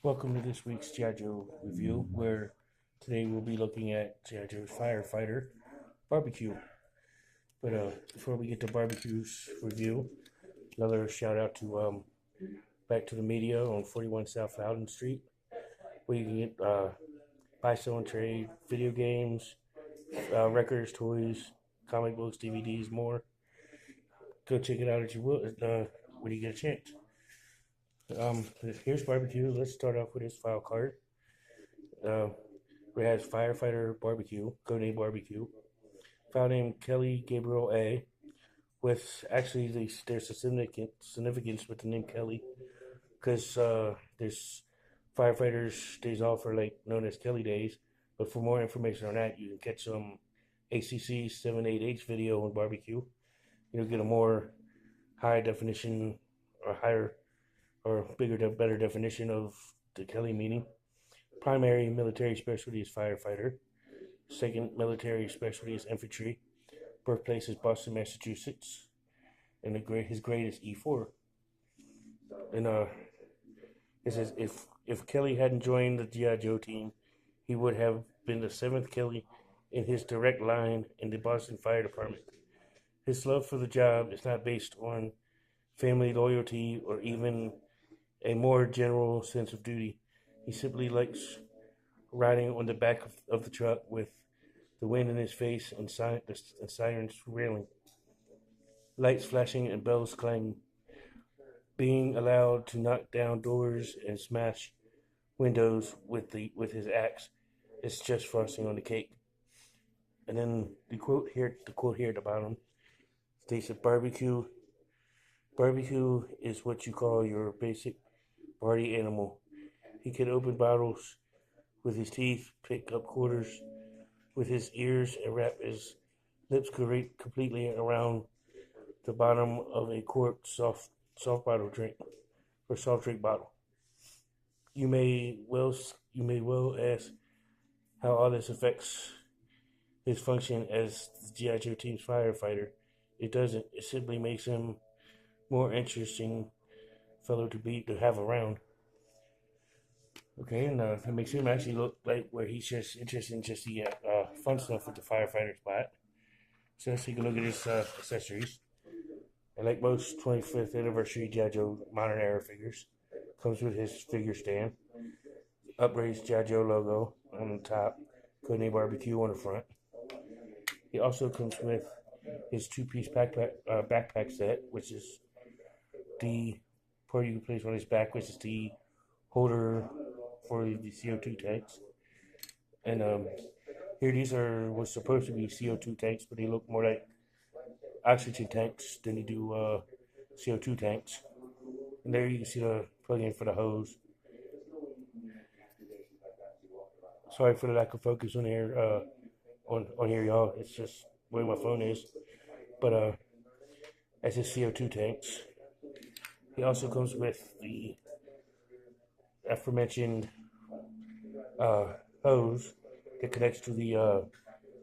Welcome to this week's G.I. Joe review, where today we'll be looking at G.I. Joe's Firefighter Barbecue. But before we get to Barbecue's review, another shout out to Back to the Media on 41 South Loudon Street, where you can get buy, sell, and trade video games, records, toys, comic books, DVDs, more. Go check it out at your will when you get a chance. Here's Barbecue. Let's start off with his file card. Uh, it has Firefighter Barbecue, Codename Barbecue. File name Kelly Gabriel A. With actually, there's a significance with the name Kelly because there's firefighters days off are like known as Kelly days. But for more information on that, you can catch some ACC 78H video on barbecue. You'll get a more high definition or higher or bigger, better definition of the Kelly meaning. Primary military specialty is firefighter. Second military specialty is infantry. Birthplace is Boston, Massachusetts. And his grade is E4. And it says if Kelly hadn't joined the G.I. Joe team, he would have been the seventh Kelly in his direct line in the Boston Fire Department. His love for the job is not based on family loyalty or even a more general sense of duty. He simply likes riding on the back of the truck with the wind in his face and sirens railing, lights flashing and bells clanging, being allowed to knock down doors and smash windows with his axe. It's just frosting on the cake. And then the quote here at the bottom states that barbecue is what you call your basic party animal. He can open bottles with his teeth, pick up quarters with his ears, and wrap his lips completely around the bottom of a corked soft bottle drink or soft drink bottle. You may well ask how all this affects his function as the G.I. Joe team's firefighter. It doesn't. It simply makes him more interesting fellow to have around. Okay, and it makes him actually look like where he's just interested in just the fun stuff with the firefighter spot. So let's take a look at his accessories. And like most 25th anniversary G.I. Joe modern era figures, comes with his figure stand, upraised G.I. Joe logo on the top, Codename Barbecue on the front. He also comes with his two-piece backpack set, which is the part you can place on his back, which is the holder for the CO2 tanks. And here these was supposed to be CO2 tanks, but they look more like oxygen tanks than they do CO2 tanks. And there you can see the plug-in for the hose. Sorry for the lack of focus on here, on here, y'all. It's just where my phone is. But that's his CO2 tanks. He also comes with the aforementioned hose that connects to the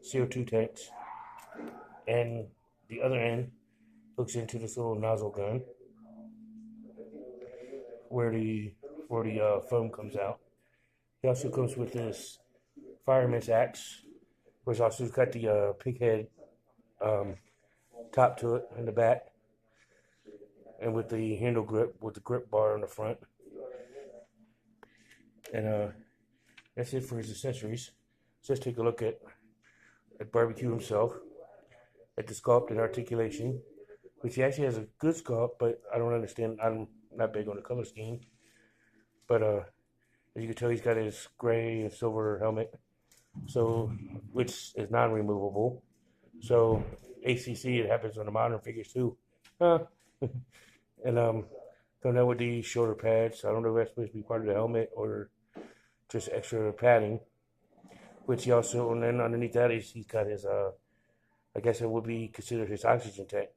CO2 tanks, and the other end hooks into this little nozzle gun where the foam comes out. He also comes with this fireman's axe, which also got the pig head top to it in the back, and with the handle grip with the grip bar on the front. And that's it for his accessories. So let's take a look at Barbecue himself, at the sculpt and articulation, which he actually has a good sculpt, but I don't understand. I'm not big on the color scheme. But as you can tell, he's got his gray and silver helmet, so which is non-removable. So ACC, it happens on the modern figures too. And don't know with the shoulder pads. I don't know if that's supposed to be part of the helmet or just extra padding. Which he also, and then underneath that he's got his I guess it would be considered his oxygen tank,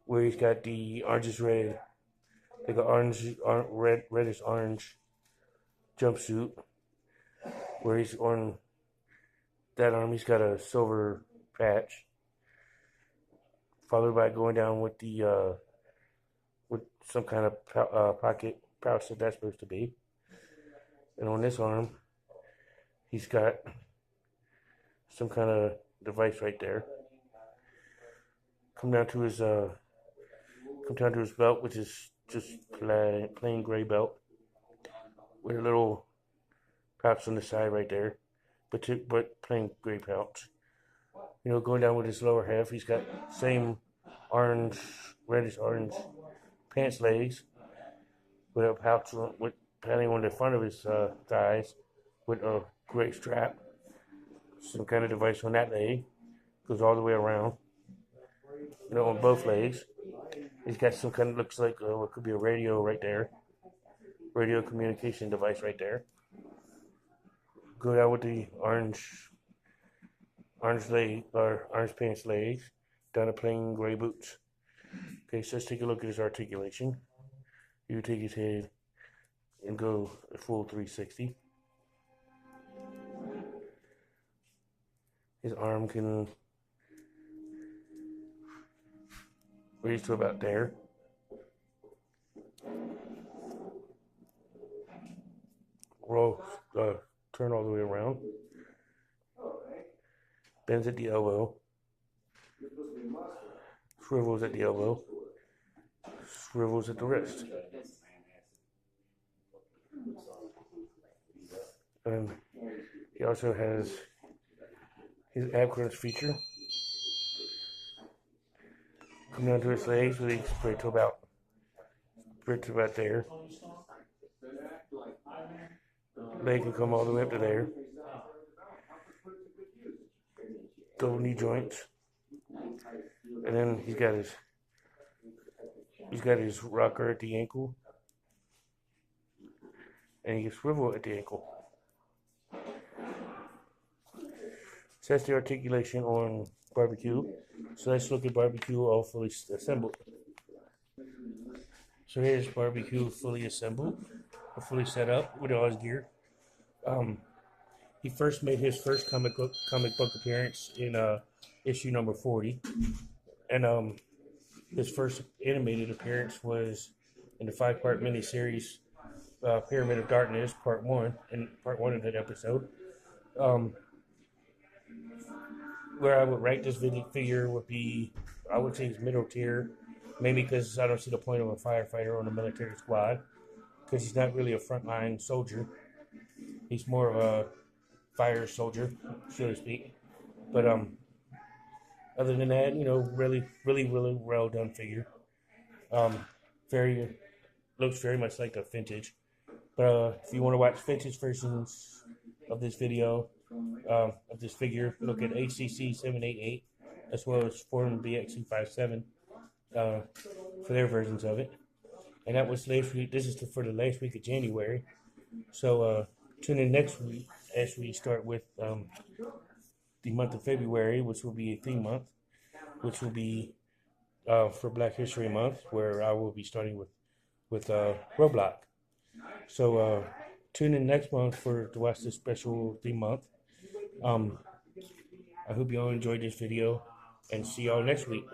where he's got the orange red, like an reddish orange jumpsuit, where he's on that arm he's got a silver patch, followed by going down with the with some kind of pocket pouch that that's supposed to be. And on this arm, he's got some kind of device right there. Come down to his belt, which is just plain gray belt with a little pouch on the side right there, but plain gray pouch. You know, going down with his lower half, he's got same orange, reddish orange pants legs with a pouch with padding on the front of his thighs with a gray strap. Some kind of device on that leg goes all the way around. You know, on both legs. He's got some kind of looks like what could be a radio right there, radio communication device right there. Go down with the orange leg or orange pants legs, down to plain gray boots. Okay, so let's take a look at his articulation. You take his head and go a full 360. His arm can raise to about there. Roll, turn all the way around. Bends at the elbow. Swivels at the elbow. Swivels at the wrist. And he also has his ab crunch feature. Come down to his legs, really spread to about there. Leg can come all the way up to there. Double knee joints. And then he's got his rocker at the ankle. And he can swivel at the ankle. So that's the articulation on barbecue. So let's look at barbecue all fully assembled. So here's barbecue fully assembled, fully set up with all his gear. He first made his first comic book appearance in issue number 40, and his first animated appearance was in the 5-part miniseries Pyramid of Darkness, Part 1, and Part 1 of that episode. Where I would rank this figure would be, I would say, he's middle tier, maybe because I don't see the point of a firefighter on a military squad, because he's not really a frontline soldier. He's more of a fire soldier, so to speak. But other than that, you know, really well done figure. Looks very much like a vintage. But if you want to watch vintage versions of this video, of this figure, look at HCC 788 as well as Forum BX257 for their versions of it. And that was last week. This is for the last week of January. So tune in next week as we start with the month of February, which will be a theme month, which will be for Black History Month, where I will be starting with Roblox. So tune in next month to watch this special theme month. I hope you all enjoyed this video, and see y'all next week.